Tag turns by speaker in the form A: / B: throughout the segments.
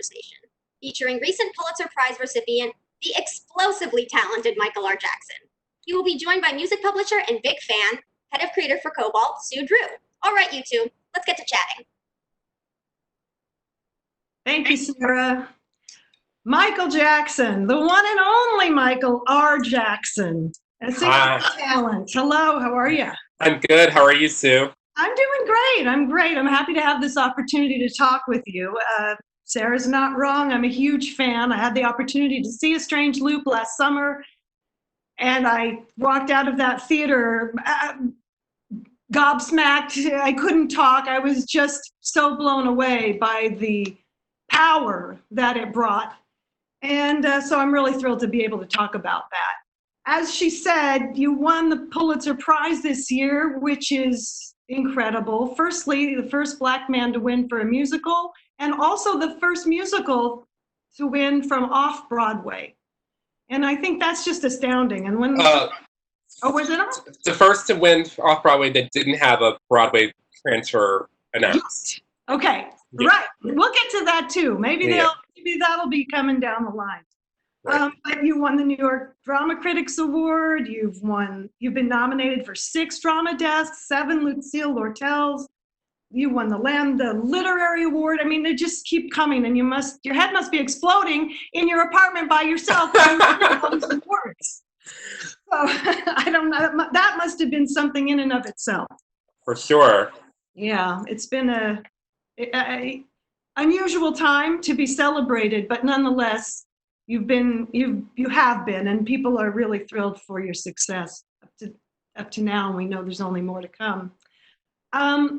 A: conversation, featuring recent Pulitzer Prize recipient, the explosively talented Michael R. Jackson. He will be joined by music publisher and big fan, head of creative for Cobalt, Sue Drew. All right, you two, let's get to chatting.
B: Thank you, Sarah. Michael Jackson, the one and only Michael R. Jackson. A talent. Hello, how are you?
C: I'm good. How are you, Sue?
B: I'm doing great. I'm happy to have this opportunity to talk with you. Sarah's not wrong. I'm a huge fan. I had the opportunity to see A Strange Loop last summer, and I walked out of that theater gobsmacked. I couldn't talk. I was just so blown away by the power that it brought. And so I'm really thrilled to be able to talk about that. As she said, you won the Pulitzer Prize this year, which is incredible. Firstly, the first Black man to win for a musical, and also the first musical to win from off-Broadway. And I think that's just astounding. And when was it off?
C: The first to win off-Broadway that didn't have a Broadway transfer announced.
B: Okay, yeah. Right. We'll get to that too. Maybe that'll be coming down the line. Right. But you won the New York Drama Critics Award. You've been nominated for 6 Drama Desks, 7 Lucille Lortels. You won the Literary Award. I mean, they just keep coming, and your head must be exploding in your apartment by yourself. All these awards. So I don't know. That must have been something in and of itself.
C: For sure.
B: Yeah, it's been a unusual time to be celebrated, but nonetheless, you have been, and people are really thrilled for your success up to now, and we know there's only more to come.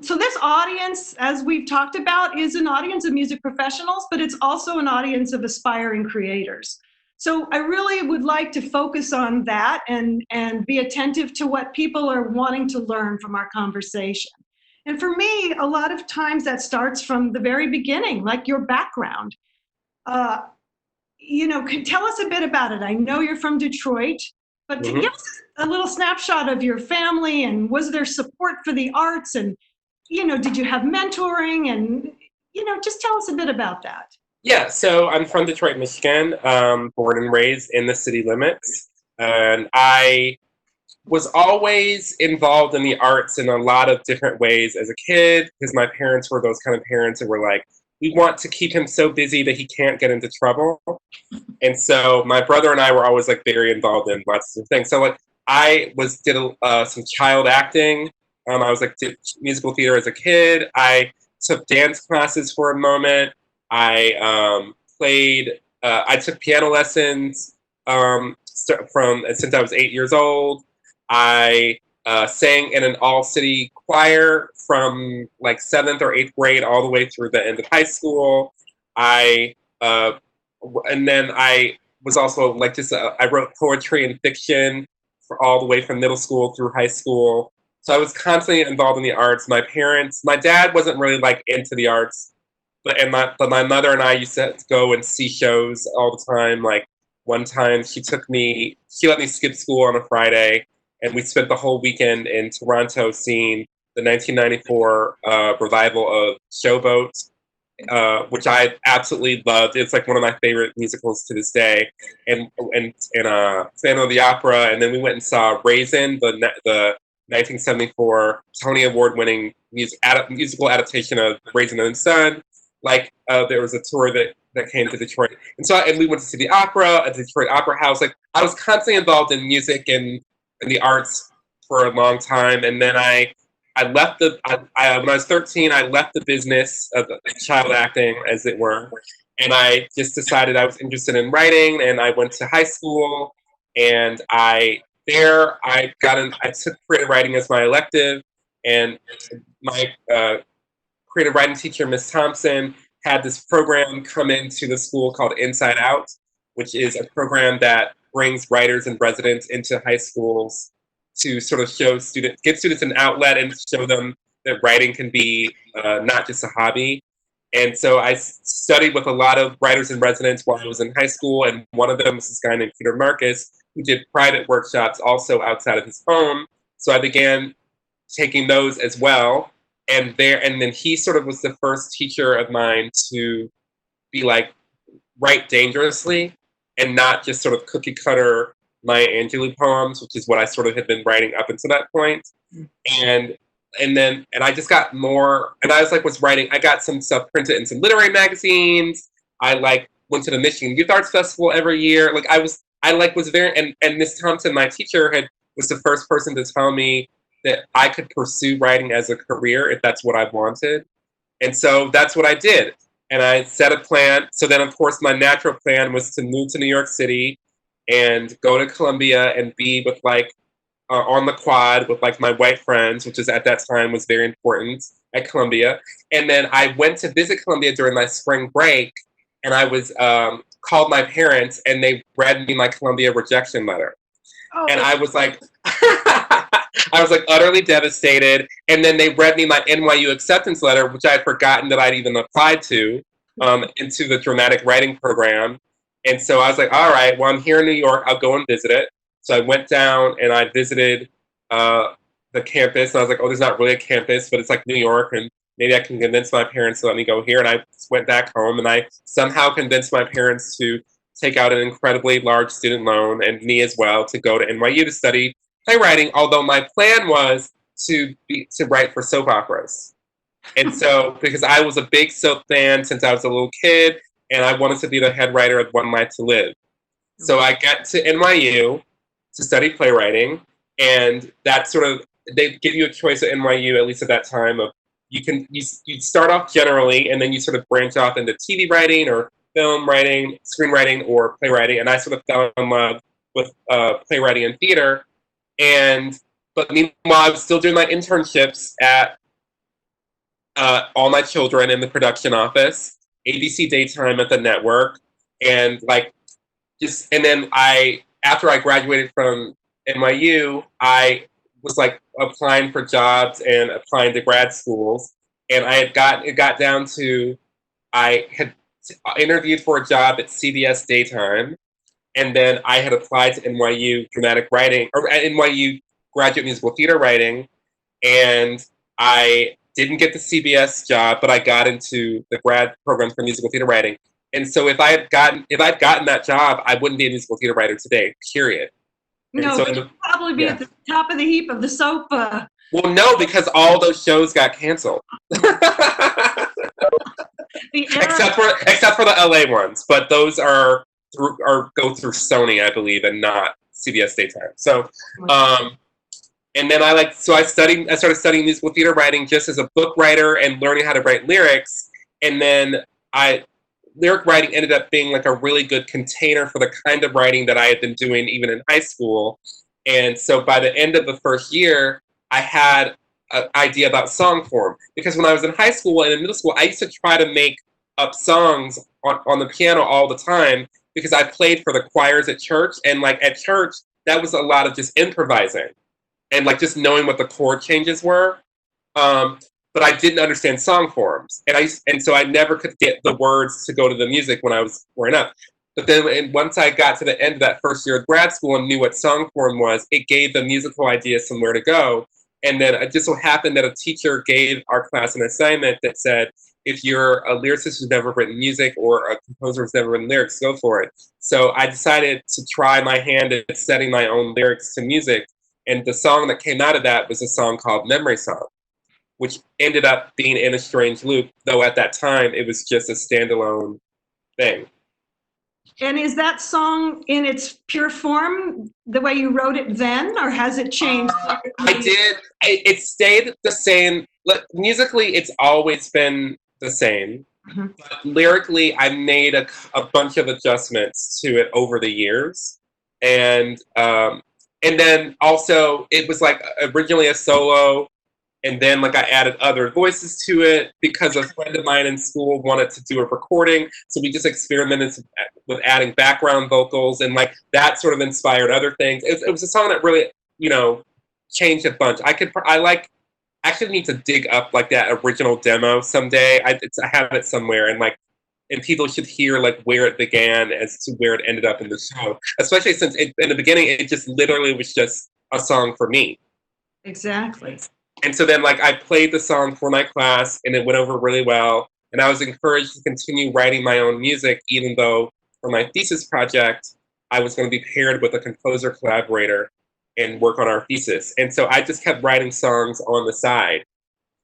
B: So this audience, as we've talked about, is an audience of music professionals, but it's also an audience of aspiring creators. So I really would like to focus on that and be attentive to what people are wanting to learn from our conversation. And for me, a lot of times that starts from the very beginning, like your background. Tell us a bit about it. I know you're from Detroit, but to give us a little snapshot of your family, and was there support for the arts, and, did you have mentoring, and, just tell us a bit about that.
C: Yeah, so I'm from Detroit, Michigan, born and raised in the city limits, and I was always involved in the arts in a lot of different ways as a kid, because my parents were those kind of parents that were like, we want to keep him so busy that he can't get into trouble. And so my brother and I were always like very involved in lots of things. So like I did some child acting. I was did musical theater as a kid. I took dance classes for a moment. I took piano lessons since I was 8 years old. I sang in an all-city choir from like 7th or 8th grade all the way through the end of high school. And then I was also I wrote poetry and fiction for all the way from middle school through high school. So I was constantly involved in the arts. My dad wasn't really into the arts, but my mother and I used to go and see shows all the time. Like one time she let me skip school on a Friday, and we spent the whole weekend in Toronto seeing the 1994 revival of Showboat, which I absolutely loved. It's like one of my favorite musicals to this day. And Phantom of the Opera, and then we went and saw Raisin, the 1974 Tony Award-winning musical adaptation of Raisin and the Sun. There was a tour that came to Detroit, and we went to see the opera at the Detroit Opera House. I was constantly involved in music and the arts for a long time, and then I left when I was 13. I left the business of child acting, as it were, and I just decided I was interested in writing. And I went to high school, and I took creative writing as my elective, and my creative writing teacher, Miss Thompson, had this program come into the school called Inside Out, which is a program that brings writers and residents into high schools to sort of give students an outlet and show them that writing can be not just a hobby. And so I studied with a lot of writers and residents while I was in high school, and one of them was this guy named Peter Marcus, who did private workshops also outside of his home. So I began taking those as well. And then he sort of was the first teacher of mine to be like write dangerously and not just sort of cookie cutter Maya Angelou poems, which is what I sort of had been writing up until that point. And I just got more, and I was writing, I got some stuff printed in some literary magazines. I went to the Michigan Youth Arts Festival every year. Was very, and Miss Thompson, my teacher, was the first person to tell me that I could pursue writing as a career if that's what I wanted. And so that's what I did. And I set a plan. So then, of course, my natural plan was to move to New York City and go to Columbia and be with on the quad with my white friends, which is at that time was very important at Columbia. And then I went to visit Columbia during my spring break, and I was called my parents, and they read me my Columbia rejection letter. Oh. And I was I was utterly devastated. And then they read me my NYU acceptance letter, which I had forgotten that I'd even applied to into the dramatic writing program. And so I was like, all right, well, I'm here in New York. I'll go and visit it. So I went down and I visited the campus. And I was like, oh, there's not really a campus, but it's New York. And maybe I can convince my parents to let me go here. And I went back home and I somehow convinced my parents to take out an incredibly large student loan, and me as well, to go to NYU to study playwriting, although my plan was to write for soap operas. And so, because I was a big soap fan since I was a little kid, and I wanted to be the head writer of One Life to Live. So I got to NYU to study playwriting, and that they give you a choice at NYU, at least at that time, of you start off generally, and then you sort of branch off into TV writing or film writing, screenwriting, or playwriting. And I sort of fell in love with playwriting and theater. But meanwhile, I was still doing my internships at All My Children in the production office, ABC Daytime at the network, and then after I graduated from NYU, I was applying for jobs and applying to grad schools, and it got down to I had interviewed for a job at CBS Daytime, and then I had applied to NYU dramatic writing or NYU graduate musical theater writing, and I didn't get the CBS job, but I got into the grad program for musical theater writing. And so if I'd gotten that job, I wouldn't be a musical theater writer today, period.
B: No, so you'd probably be at the top of the heap of the soap.
C: Well, no, because all those shows got canceled. Except for the LA ones, but those go through Sony, I believe, and not CBS Daytime. So, and then I started studying musical theater writing just as a book writer and learning how to write lyrics. And then lyric writing ended up being a really good container for the kind of writing that I had been doing even in high school. And so by the end of the first year, I had an idea about song form, because when I was in high school and in middle school, I used to try to make up songs on the piano all the time, because I played for the choirs at church, and at church that was a lot of just improvising and just knowing what the chord changes were, but I didn't understand song forms, and so I never could get the words to go to the music when I was growing up. But then once I got to the end of that first year of grad school and knew what song form was, it gave the musical idea somewhere to go. And then it just so happened that a teacher gave our class an assignment that said, if you're a lyricist who's never written music or a composer who's never written lyrics, go for it. So I decided to try my hand at setting my own lyrics to music. And the song that came out of that was a song called Memory Song, which ended up being In a Strange Loop, though at that time it was just a standalone thing.
B: And is that song in its pure form the way you wrote it then, or has it changed?
C: I did. It stayed the same. Musically, it's always been the same. Mm-hmm. But lyrically, I made a bunch of adjustments to it over the years. And then also, it was originally a solo, and then I added other voices to it because a friend of mine in school wanted to do a recording. So we just experimented with adding background vocals, and that sort of inspired other things. It was a song that really, changed a bunch. I actually need to dig up that original demo someday. I have it somewhere, and people should hear where it began as to where it ended up in the show. Especially since in the beginning, it just literally was just a song for me.
B: Exactly.
C: And so then I played the song for my class, and it went over really well. And I was encouraged to continue writing my own music, even though for my thesis project, I was going to be paired with a composer collaborator and work on our thesis. And so I just kept writing songs on the side,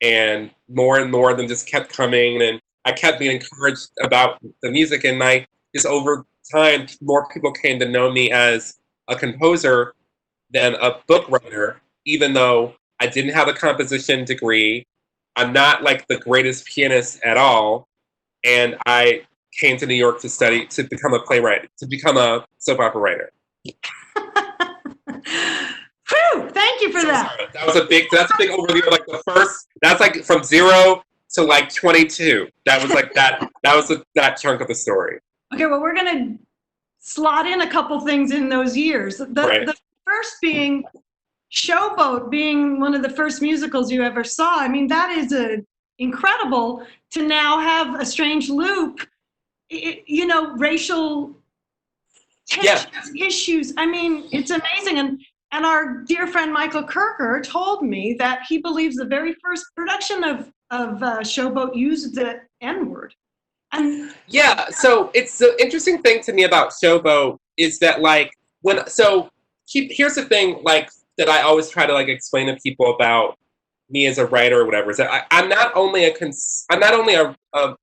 C: and more of them just kept coming, and I kept being encouraged about the music, and just over time, more people came to know me as a composer than a book writer, even though I didn't have a composition degree. I'm not like the greatest pianist at all, and I came to New York to become a playwright, to become a soap opera writer.
B: Whew, thank you for that.
C: Sorry. That's a big overview of like the first, that's like from 0 to like 22. That was like that was that chunk of the story.
B: Okay, well, we're going to slot in a couple things in those years. The first being Showboat, being one of the first musicals you ever saw. I mean, that is incredible to now have a strange loop, racial tensions, issues. I mean, it's amazing. And our dear friend Michael Kirker told me that he believes the very first production of Showboat used the N-word. And
C: so it's the interesting thing to me about Showboat is that like here's the thing like that I always try to like explain to people about me as a writer or whatever, is that I'm not only a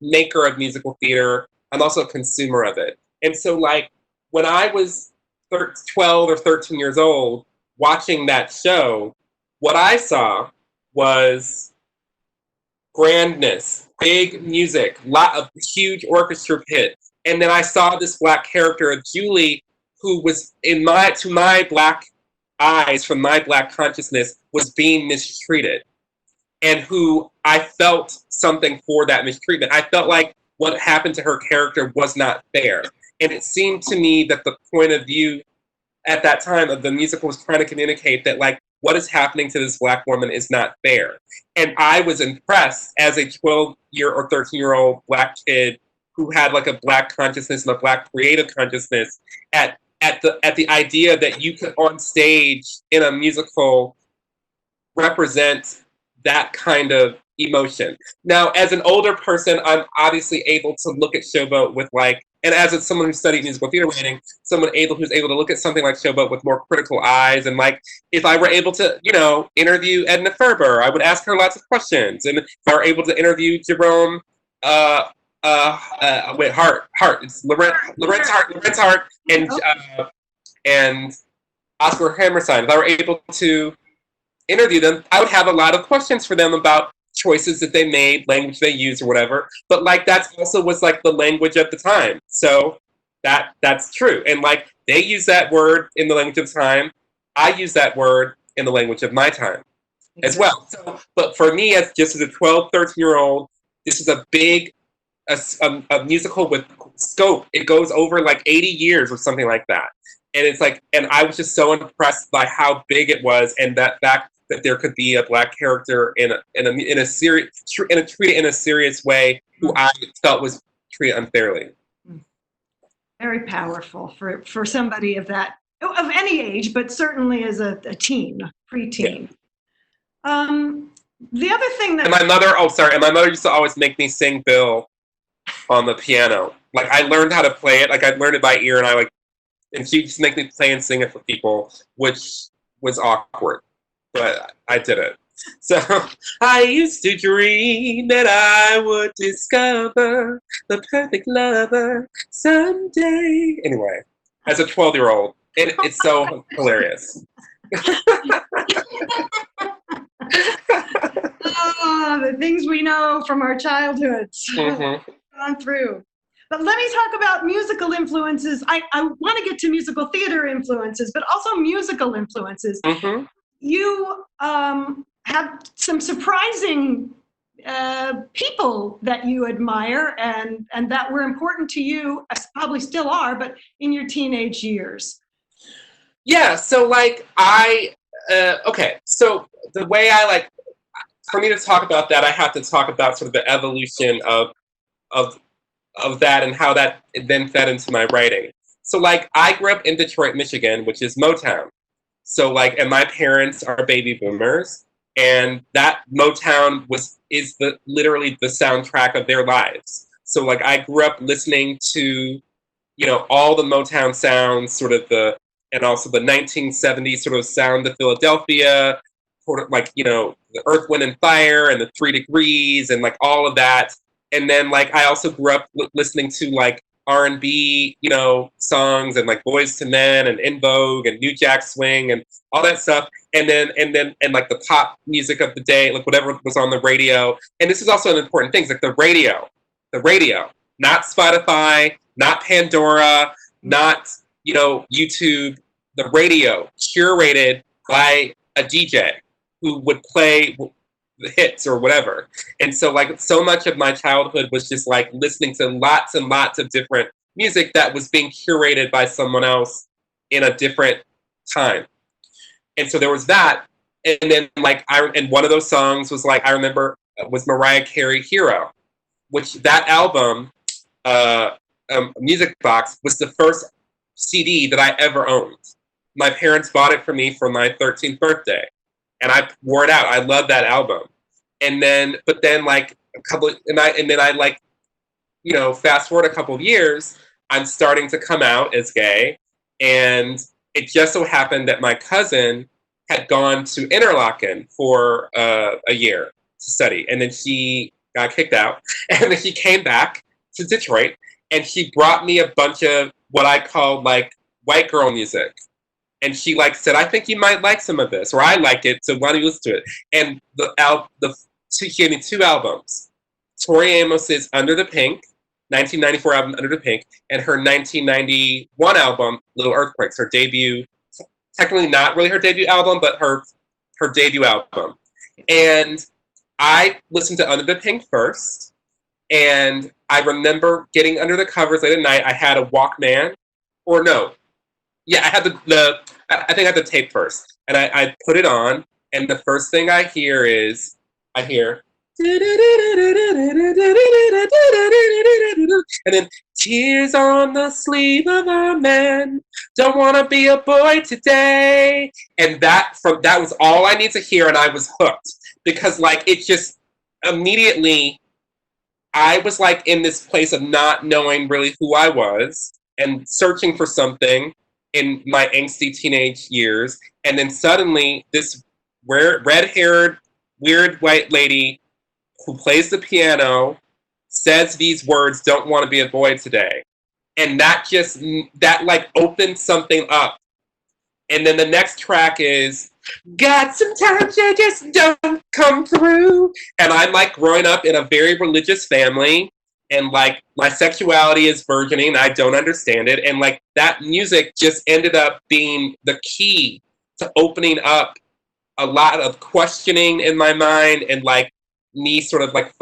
C: maker of musical theater, I'm also a consumer of it. And so like when I was 12 or 13 years old watching that show, what I saw was grandness, big music, lot of huge orchestra pit. And then I saw this Black character, Julie, who was to my Black eyes, from my Black consciousness, was being mistreated. And who I felt something for that mistreatment. I felt like what happened to her character was not fair. And it seemed to me that the point of view at that time of the musical was trying to communicate that like what is happening to this Black woman is not fair. And I was impressed as a 12-year or 13-year-old Black kid who had like a Black consciousness and a Black creative consciousness at the idea that you could on stage in a musical represent that kind of emotion. Now, as an older person, I'm obviously able to look at Showboat with like, and as someone who studied musical theater writing, who's able to look at something like Showboat with more critical eyes. And like, if I were able to, interview Edna Ferber, I would ask her lots of questions. And if I were able to interview Jerome, it's Lorenz Hart, and Oscar Hammerstein. If I were able to interview them, I would have a lot of questions for them about choices that they made, language they used, or whatever. But like that's also was like the language of the time. So that's true. And like they use that word in the language of time. I use that word in the language of my time as well. So, but for me, as a 12, 13-year-old, this is a big a musical with scope. It goes over like 80 years or something like that. And it's like, and I was just so impressed by how big it was, and that fact that there could be a Black character in a treated in a serious way who I felt was treated unfairly.
B: Very powerful for somebody of any age, but certainly as a teen, preteen. Yeah. The other thing that
C: my mother used to always make me sing Bill on the piano. Like I learned how to play it. Like I learned it by ear, and she just make me play and sing it for people, which was awkward, but I did it. So I used to dream that I would discover the perfect lover someday. Anyway, as a 12-year-old, it's so hilarious.
B: The things we know from our childhoods. Mm-hmm. Gone through. But let me talk about musical influences. I want to get to musical theater influences, but also musical influences. Mm-hmm. You have some surprising people that you admire and that were important to you, probably still are, but in your teenage years.
C: Yeah, so like so the way I for me to talk about that, I have to talk about sort of the evolution of that and how that then fed into my writing. So like I grew up in Detroit, Michigan, which is Motown. So like, and my parents are baby boomers. and that Motown is literally the soundtrack of their lives. So like I grew up listening to, you know, all the Motown sounds, and also the 1970s sort of sound of Philadelphia, sort of like, you know, the Earth, Wind and Fire and the 3 Degrees and like all of that. And then like I also grew up listening to like R&B, you know, songs and like Boys to Men and In Vogue and New Jack Swing and all that stuff. And then like the pop music of the day, like whatever was on the radio. And this is also an important thing, like the radio, not Spotify, not Pandora, not, you know, YouTube, the radio curated by a DJ who would play the hits or whatever. And so like so much of my childhood was just like listening to lots and lots of different music that was being curated by someone else in a different time. And so there was that. And then like and one of those songs was like, I remember was Mariah Carey Hero, which that album, Music Box, was the first CD that I ever owned. My parents bought it for me for my 13th birthday. And I wore it out. I love that album. And then, but then like and then I like, you know, fast forward a couple of years, I'm starting to come out as gay. And it just so happened that my cousin had gone to Interlaken for a year to study. And then she got kicked out. And then she came back to Detroit and she brought me a bunch of what I called like white girl music. And she like said, I think you might like some of this, or I like it, so why don't you listen to it? And she gave me 2 albums. Tori Amos's Under the Pink, 1994 album Under the Pink, and her 1991 album, Little Earthquakes, her debut, technically not really her debut album, but her debut album. And I listened to Under the Pink first, and I remember getting under the covers late at night. I had a Walkman, or no, yeah, I had I think I had the tape first, and I put it on, and the first thing I hear is, and then tears on the sleeve of a man, don't want to be a boy today, and that was all I need to hear, and I was hooked, because like it just immediately, I was like in this place of not knowing really who I was and searching for something in my angsty teenage years. And then suddenly this red-haired, weird white lady who plays the piano says these words, don't want to be a boy today. And that like opened something up. And then the next track is, God, sometimes you just don't come through. And I'm like growing up in a very religious family. And like my sexuality is burgeoning. I don't understand it. And like that music just ended up being the key to opening up a lot of questioning in my mind, and like me sort of like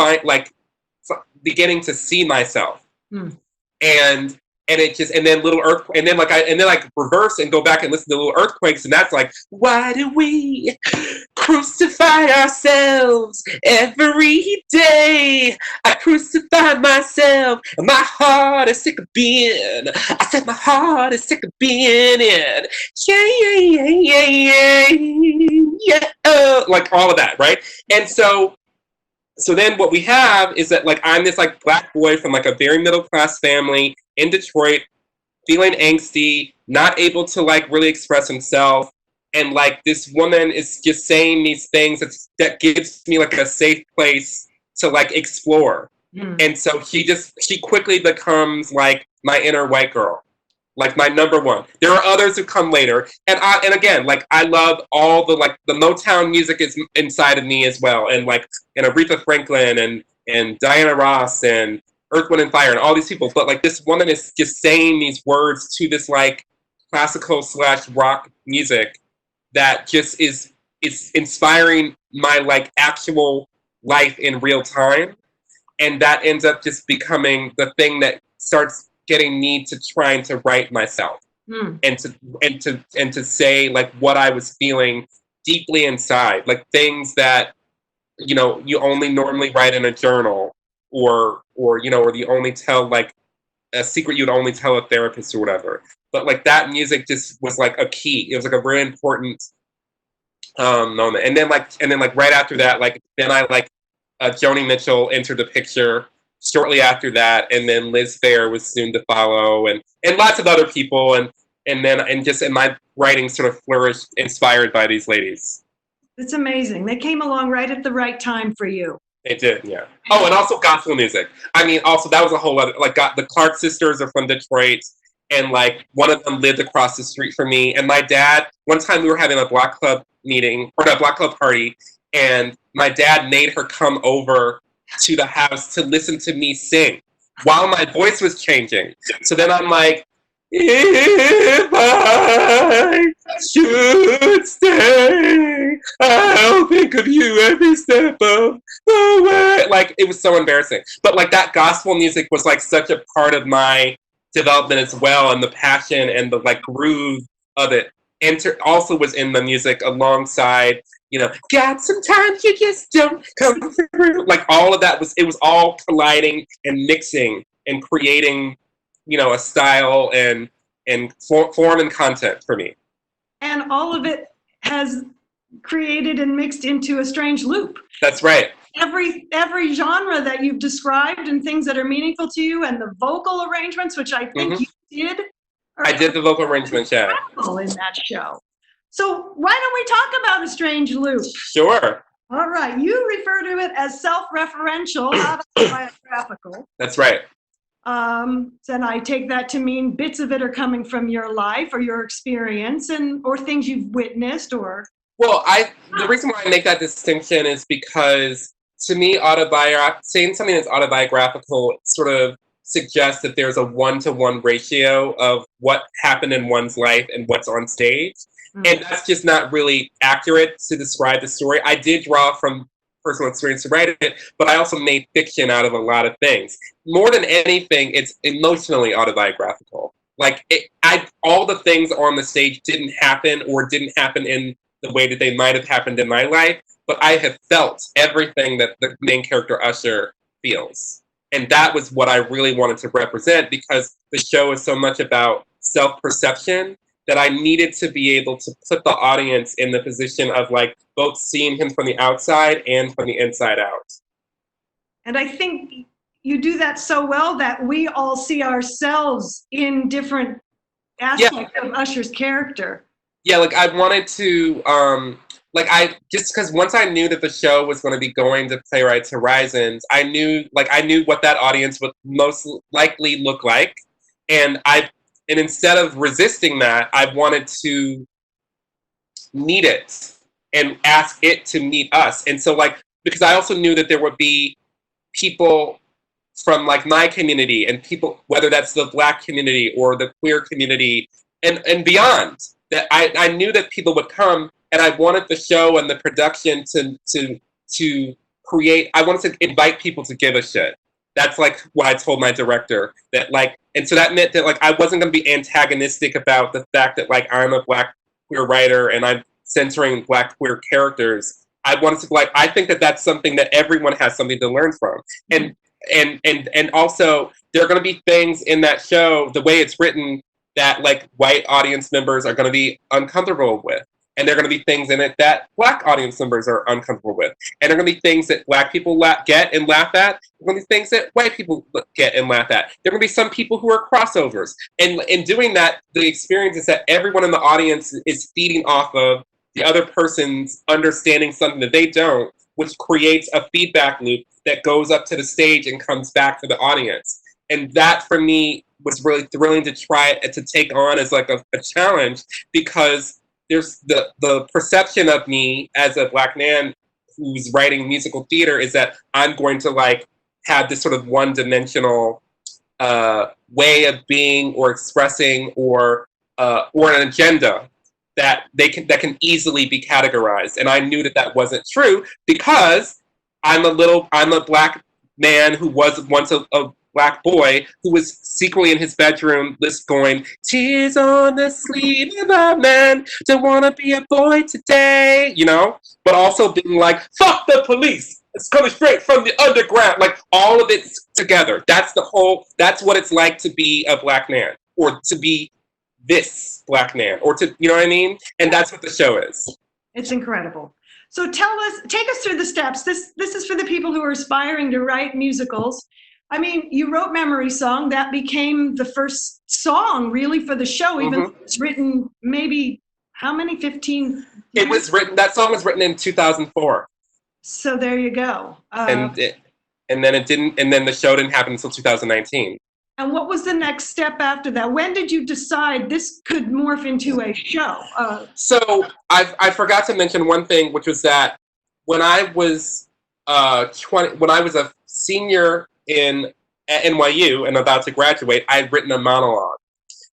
C: beginning to see myself. And it just, and then Little Earthquake, and then like reverse and go back and listen to Little Earthquakes, and that's like, why do we crucify ourselves every day? I crucify myself, and my heart is sick of being. I said my heart is sick of being in. Yeah, like all of that, right? And so then what we have is that like I'm this like black boy from like a very middle class family in Detroit, feeling angsty, not able to like really express himself, and like this woman is just saying these things that gives me like a safe place to like explore. And so she quickly becomes like my inner white girl, like my number one. There are others who come later, and again, like I love all the like the Motown music is inside of me as well, and like and Aretha Franklin and Diana Ross and Earth, Wind and Fire and all these people, but like this woman is just saying these words to this like classical / rock music that just is inspiring my like actual life in real time, and that ends up just becoming the thing that starts getting me to trying to write myself and to say like what I was feeling deeply inside, like things that you know you only normally write in a journal, or you know, or you only tell like a secret you'd only tell a therapist or whatever. But like that music just was like a key. It was like a very important moment. And then right after that, Joni Mitchell entered the picture shortly after that, and then Liz Phair was soon to follow, and lots of other people, and my writing sort of flourished, inspired by these ladies.
B: It's amazing. They came along right at the right time for you.
C: They did, yeah. Oh, and also gospel music. I mean, also that was a whole other, the Clark sisters are from Detroit, and one of them lived across the street from me. And my dad, one time we were having a Black Club meeting, or a Black Club party, and my dad made her come over to the house to listen to me sing while my voice was changing. So then I'm like, if I should stay, I'll think of you every step of the way. It was so embarrassing. But that gospel music was such a part of my development as well, and the passion and the groove of it also was in the music alongside, got some time, you just don't come through. All of that it was all colliding and mixing and creating, a style and form and content for me.
B: And all of it has created and mixed into a strange loop.
C: That's right.
B: Every genre that you've described and things that are meaningful to you, and the vocal arrangements, which I think you did.
C: I did the vocal arrangements, yeah.
B: In that show. So why don't we talk about a strange loop?
C: Sure.
B: All right. You refer to it as self-referential, autobiographical.
C: That's right.
B: Then I take that to mean bits of it are coming from your life or your experience or things you've witnessed or.
C: Well, the reason why I make that distinction is because, to me, saying something that's autobiographical sort of suggests that there's a 1-to-1 ratio of what happened in one's life and what's on stage. Mm-hmm. And that's just not really accurate to describe the story. I did draw from personal experience to write it, but I also made fiction out of a lot of things. More than anything, it's emotionally autobiographical. All the things on the stage didn't happen in the way that they might have happened in my life, but I have felt everything that the main character Usher feels. And that was what I really wanted to represent, because the show is so much about self-perception that I needed to be able to put the audience in the position of both seeing him from the outside and from the inside out. And
B: I think you do that so well that we all see ourselves in different aspects of Usher's character.
C: Yeah, I wanted to, just because once I knew that the show was going to be going to Playwrights Horizons, I knew what that audience would most likely look like. And instead of resisting that, I wanted to meet it and ask it to meet us. And so because I also knew that there would be people from my community and people, whether that's the Black community or the queer community and beyond, that I knew that people would come, and I wanted the show and the production to create, I wanted to invite people to give a shit. That's what I told my director, that and so that meant that I wasn't going to be antagonistic about the fact that I'm a Black queer writer and I'm centering Black queer characters. I wanted to I think that that's something that everyone has something to learn from. And also there are going to be things in that show, the way it's written, that white audience members are going to be uncomfortable with. And there are going to be things in it that Black audience members are uncomfortable with. And there are going to be things that Black people get and laugh at. There are going to be things that white people get and laugh at. There are going to be some people who are crossovers. And in doing that, the experience is that everyone in the audience is feeding off of the other person's understanding something that they don't, which creates a feedback loop that goes up to the stage and comes back to the audience. And that, for me, was really thrilling to try to take on as a challenge, because there's the perception of me as a Black man who's writing musical theater is that I'm going to have this sort of one-dimensional way of being or expressing or an agenda that can easily be categorized. And I knew that wasn't true, because I'm a Black man who was once a Black boy who was secretly in his bedroom just going, tears on the sleeve of a man, don't want to be a boy today, but also being fuck the police, it's coming straight from the underground, all of it together. That's what it's like to be a Black man, or to be this Black man, or to, you know what I mean? And that's what the show is.
B: It's incredible. So take us through the steps. This is for the people who are aspiring to write musicals. I mean, you wrote Memory Song. That became the first song really for the show, even though it's written maybe, how many, 15?
C: That song was written in 2004.
B: So there you go.
C: And then the show didn't happen until 2019.
B: And what was the next step after that? When did you decide this could morph into a show?
C: So I forgot to mention one thing, which was that when I was when I was a senior at NYU and about to graduate, I'd written a monologue,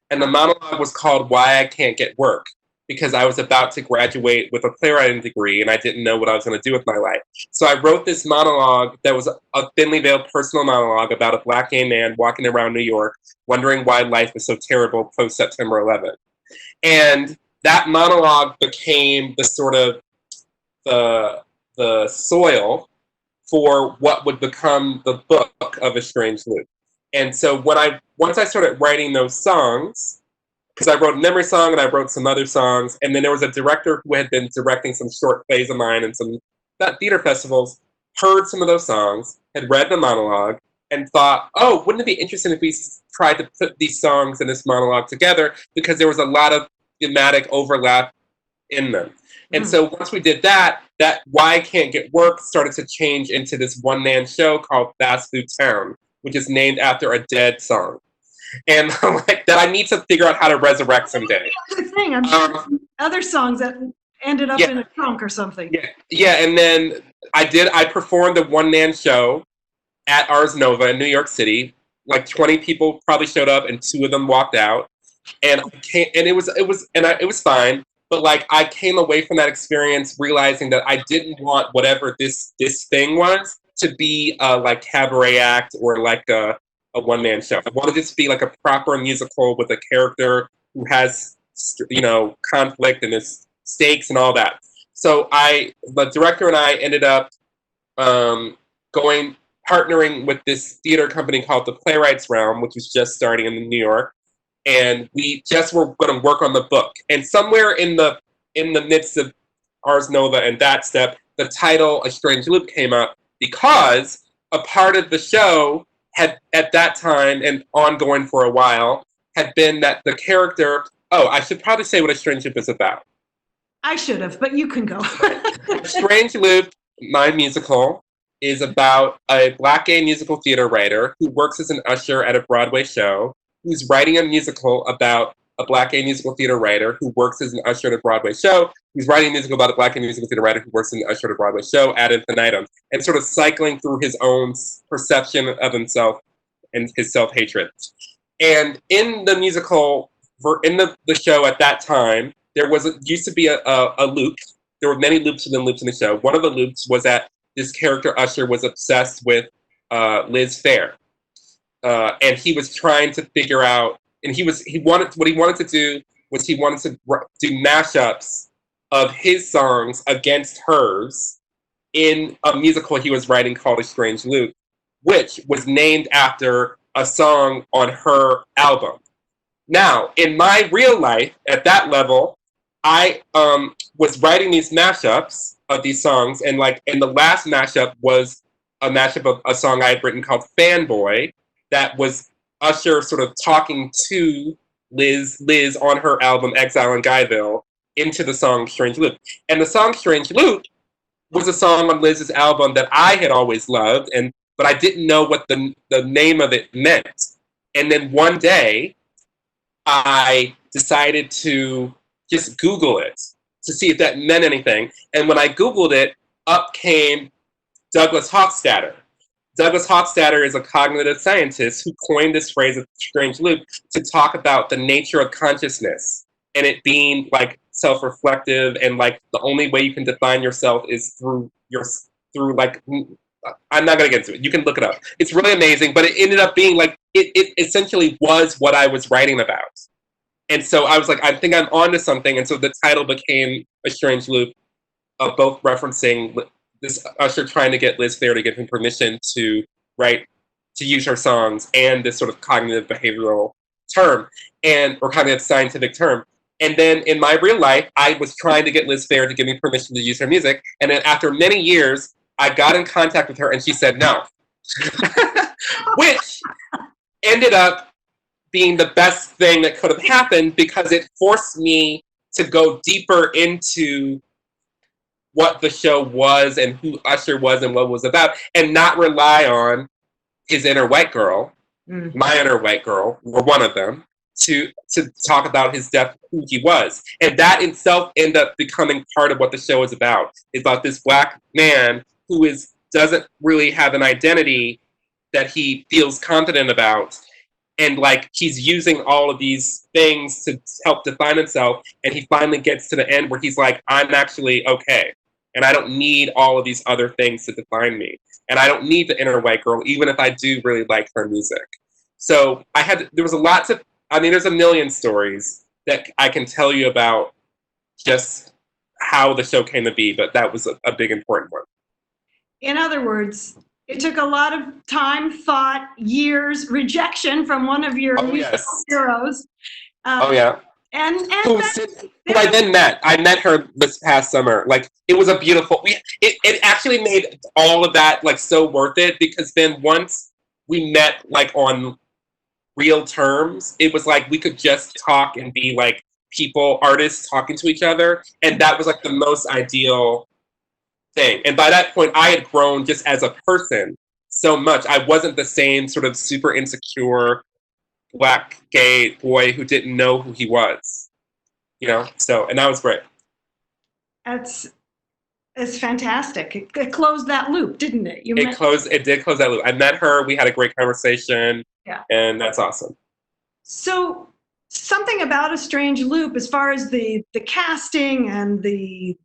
C: and the monologue was called "Why I Can't Get Work," because I was about to graduate with a playwriting degree and I didn't know what I was going to do with my life. So I wrote this monologue that was a thinly veiled personal monologue about a Black gay man walking around New York, wondering why life is so terrible post September 11th. And that monologue became the sort of the soil for what would become the book of A Strange Loop. And so once I started writing those songs, because I wrote a Memory Song and I wrote some other songs, and then there was a director who had been directing some short plays of mine and some theater festivals, heard some of those songs, had read the monologue, and thought, oh, wouldn't it be interesting if we tried to put these songs and this monologue together, because there was a lot of thematic overlap in them. And so once we did that Why I Can't Get Work started to change into this one-man show called Fast Food Town, which is named after a dead song. And like that I need to figure out how to resurrect someday.
B: Good thing. I'm sure other songs that ended up in a trunk or something.
C: Yeah, and then I performed a one-man show at Ars Nova in New York City. Like 20 people probably showed up and 2 of them walked out. And it was fine. But like I came away from that experience realizing that I didn't want whatever this thing was to be like cabaret act or like a one-man show. I wanted it to be like a proper musical with a character who has, conflict and his stakes and all that. So the director and I ended up partnering with this theater company called the Playwrights Realm, which was just starting in New York. And we just were going to work on the book. And somewhere in the midst of Ars Nova and that step, the title A Strange Loop came up because a part of the show had, at that time and ongoing for a while, had been that the character, I should probably say what A Strange Loop is about.
B: I should have, but you can go.
C: A Strange Loop, my musical, is about a Black gay musical theater writer who works as an usher at a Broadway show, who's writing a musical about a Black gay musical theater writer who works as an usher at a Broadway show, who's writing a musical about a Black gay musical theater writer who works as an usher at a Broadway show ad infinitum, and sort of cycling through his own perception of himself and his self-hatred. And in the musical, in the show at that time, there used to be a loop. There were many loops within loops in the show. One of the loops was that this character Usher was obsessed with Liz Phair. And he was trying to figure out, and what he wanted to do was he wanted to do mashups of his songs against hers in a musical he was writing called A Strange Loop, which was named after a song on her album. Now, in my real life, at that level, I was writing these mashups of these songs, and the last mashup was a mashup of a song I had written called Fanboy, that was Usher sort of talking to Liz on her album Exile in Guyville into the song Strange Loop. And the song Strange Loop was a song on Liz's album that I had always loved, but I didn't know what the name of it meant. And then one day, I decided to just Google it to see if that meant anything. And when I Googled it, up came Douglas Hofstadter. Douglas Hofstadter is a cognitive scientist who coined this phrase of strange loop to talk about the nature of consciousness and it being like self-reflective, and like the only way you can define yourself is through like, I'm not gonna get into it. You can look it up. It's really amazing, but it ended up being like, it essentially was what I was writing about. And so I was like, I think I'm onto something. And so the title became A Strange Loop, both referencing this Usher trying to get Liz Phair to give him permission to use her songs, and this sort of cognitive behavioral term, or cognitive scientific term. And then in my real life, I was trying to get Liz Phair to give me permission to use her music. And then after many years, I got in contact with her and she said no. Which ended up being the best thing that could have happened because it forced me to go deeper into what the show was and who Usher was and what it was about, and not rely on his inner white girl, my inner white girl, or one of them, to talk about his depth, who he was. And that itself ended up becoming part of what the show is about. It's about this Black man who doesn't really have an identity that he feels confident about. And like he's using all of these things to help define himself. And he finally gets to the end where he's like, I'm actually okay. And I don't need all of these other things to define me. And I don't need the inner white girl, even if I do really like her music. So there's a million stories that I can tell you about just how the show came to be, but that was a big important one.
B: In other words, it took a lot of time, thought, years, rejection from one of your heroes.
C: Oh yeah.
B: And
C: who I then met. I met her this past summer. Like it was a beautiful. It actually made all of that like so worth it because then once we met like on real terms, it was like we could just talk and be like artists talking to each other, and that was like the most ideal thing. And by that point, I had grown just as a person so much. I wasn't the same sort of super insecure Black gay boy who didn't know who he was, So, and that was great.
B: It's fantastic. It closed that loop, didn't it?
C: It did close that loop. I met her. We had a great conversation.
B: Yeah.
C: And that's awesome.
B: So something about A Strange Loop, as far as the casting and the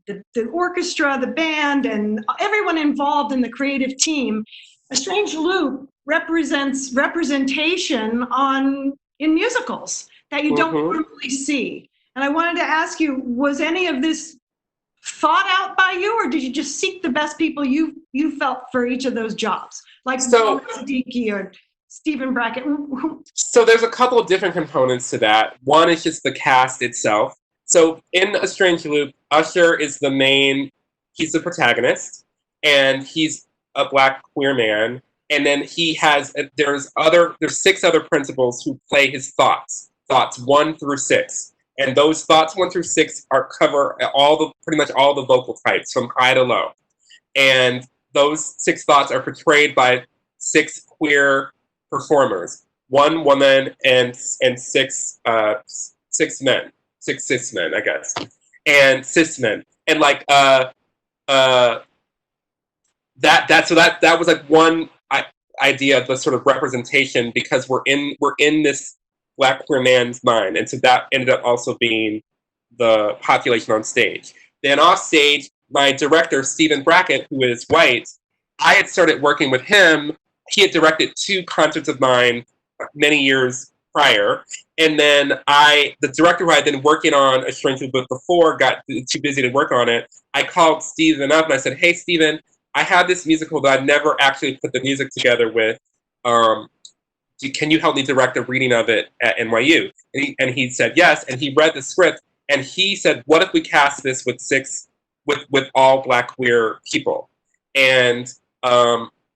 B: orchestra, the band, and everyone involved in the creative team, A Strange Loop represents representation in musicals that you don't normally see. And I wanted to ask you, was any of this thought out by you, or did you just seek the best people you felt for each of those jobs, like Siddiqui or Stephen Brackett?
C: So there's a couple of different components to that. One is just the cast itself. So in A Strange Loop, Usher is he's the protagonist, and he's a Black queer man. And then there's 6 other principals who play his thoughts 1 through 6. And those thoughts 1 through 6 cover pretty much all the vocal types from high to low. And those 6 thoughts are portrayed by 6 queer performers, 1 woman and 6 men, 6 cis men, I guess, and cis men. And like that was like one idea of the sort of representation, because we're in this Black queer man's mind, and so that ended up also being the population on stage. Then off stage, my director Stephen Brackett, who is white, I had started working with him. He had directed 2 concerts of mine many years prior, and then the director who I had been working on A Strange Loop before got too busy to work on it. I called Stephen up and I said, "Hey, Stephen, I have this musical that I've never actually put the music together with. Can you help me direct a reading of it at NYU?" And he said yes, and he read the script, and he said, "What if we cast this with all Black queer people?" And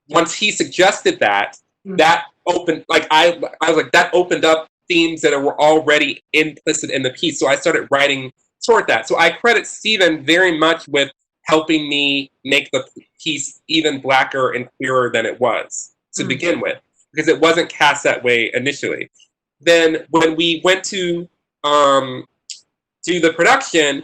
C: once he suggested that, that opened, like I was like, that opened up themes that were already implicit in the piece. So I started writing toward that. So I credit Stephen very much with helping me make the piece even Blacker and queerer than it was to begin with, because it wasn't cast that way initially. Then when we went to do the production,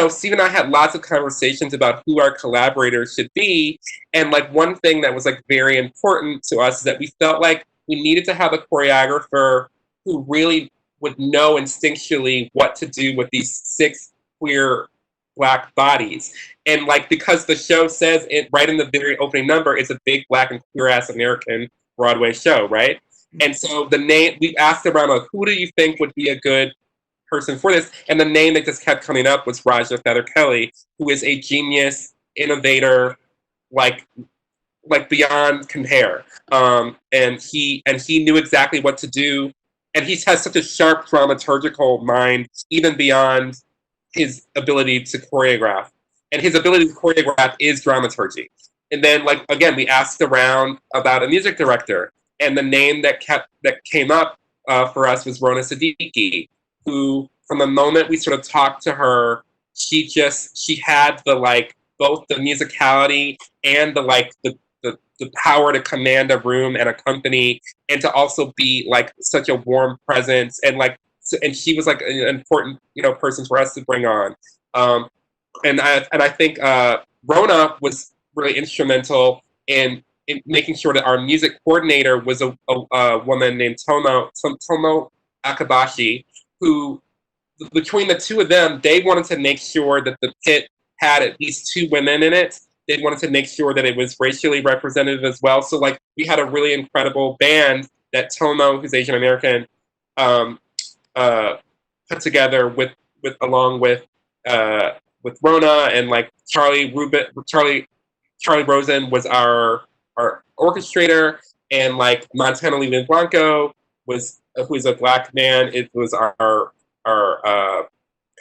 C: Steve and I had lots of conversations about who our collaborators should be. And like one thing that was like very important to us is that we felt like we needed to have a choreographer who really would know instinctually what to do with these 6 queer Black bodies. And like, because the show says it right in the very opening number, it's a big Black and queer ass American Broadway show, right? And so we asked around, like, who do you think would be a good person for this? And the name that just kept coming up was Raja Feather Kelly, who is a genius, innovator, like beyond compare. And he knew exactly what to do. and he has such a sharp dramaturgical mind, even beyond his ability to choreograph. And his ability to choreograph is dramaturgy. And then, like, again, we asked around about a music director, and the name that came up for us was Rona Siddiqui, who, from the moment we sort of talked to her, she had the, like, both the musicality and the power to command a room and a company, and to also be like such a warm presence, and like, and she was like an important, you know, person for us to bring on. And I think Rona was really instrumental in making sure that our music coordinator was a woman named Tomo Akabashi, who, between the two of them, they wanted to make sure that the pit had at least 2 women in it. They wanted to make sure that it was racially representative as well. So, like, we had a really incredible band that Tomo, who's Asian American, put together along with Rona, and like Charlie Rosen was our orchestrator, and like Montana Levin Blanco who is a Black man. It was our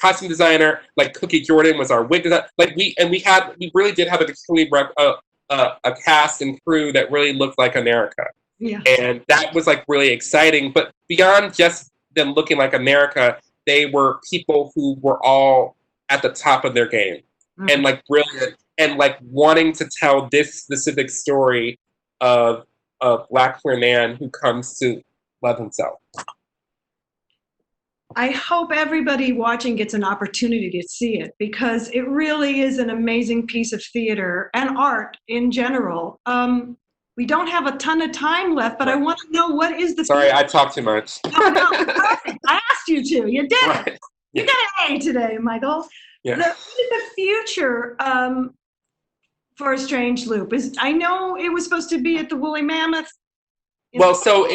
C: costume designer. Like Cookie Jordan was our wig designer. Like we really did have a cast and crew that really looked like America.
B: Yeah.
C: And that was like really exciting. But beyond just them looking like America, they were people who were all at the top of their game, and like brilliant, and like wanting to tell this specific story of a Black queer man who comes to love himself.
B: I hope everybody watching gets an opportunity to see it, because it really is an amazing piece of theater and art in general. We don't have a ton of time left, but I want to know, what is the...
C: Sorry, I talk too much.
B: No, perfect. I asked you to. You did
C: Right.
B: it. You got an A today, Michael.
C: Yeah.
B: What is the future for A Strange Loop? I know it was supposed to be at the Woolly Mammoth.
C: Well, so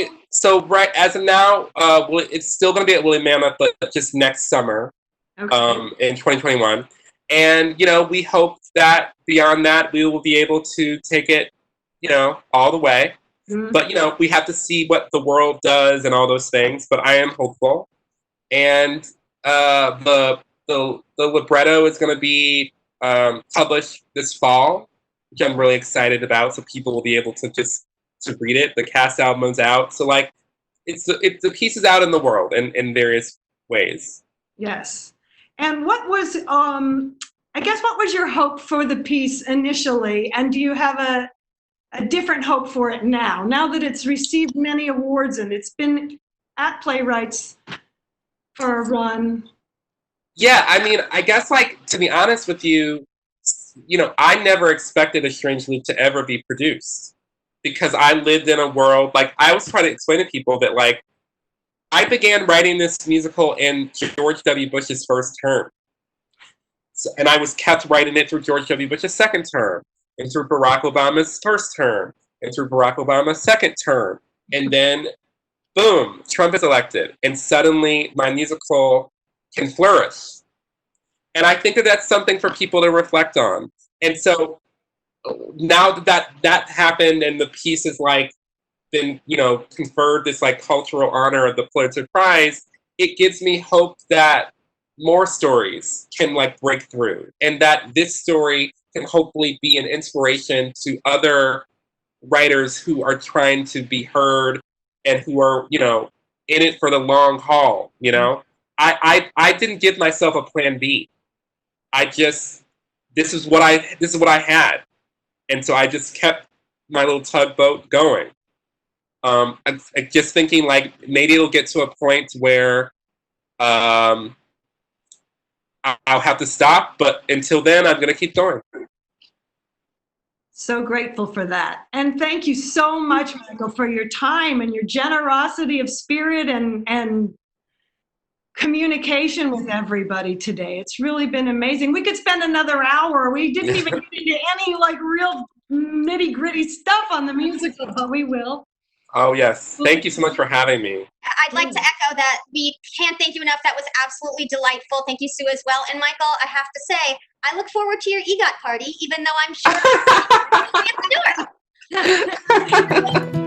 C: right as of now, it's still going to be at Woolly Mammoth, but just next summer,
B: Okay.
C: in 2021. And, you know, we hope that beyond that, we will be able to take it, you know, all the way.
B: Mhm.
C: But, you know, we have to see what the world does and all those things. But I am hopeful. And the libretto is going to be published this fall, which I'm really excited about. So people will be able to read it. The cast album's out. So, like, the piece is out in the world in various ways.
B: Yes. And what was, I guess, what was your hope for the piece initially? And do you have a different hope for it now that it's received many awards and it's been at Playwrights for a run?
C: Yeah, I mean, I guess, like, to be honest with you, you know, I never expected A Strange Loop to ever be produced, because I lived in a world, like, I was trying to explain to people that, like, I began writing this musical in George W. Bush's first term. So, and I was kept writing it through George W. Bush's second term, and through Barack Obama's first term, and through Barack Obama's second term. And then, boom, Trump is elected. And suddenly my musical can flourish. And I think that that's something for people to reflect on. And so now that happened, and the piece is like been, you know, conferred this like cultural honor of the Pulitzer Prize, it gives me hope that more stories can like break through, and that this story can hopefully be an inspiration to other writers who are trying to be heard and who are, you know, in it for the long haul. You know, I didn't give myself a plan B. This is what I had. And so I just kept my little tugboat going. I'm just thinking, like, maybe it'll get to a point where I'll have to stop, but until then, I'm going to keep going.
B: So grateful for that. And thank you so much, Michael, for your time and your generosity of spirit and communication with everybody today. It's really been amazing. We could spend another hour. We didn't even get into any like real nitty gritty stuff on the musical, but we will.
C: Oh, yes. Thank you so much for having me.
A: I'd like to echo that. We can't thank you enough. That was absolutely delightful. Thank you, Sue, as well. And Michael, I have to say, I look forward to your EGOT party, even though I'm sure you'll get to do it.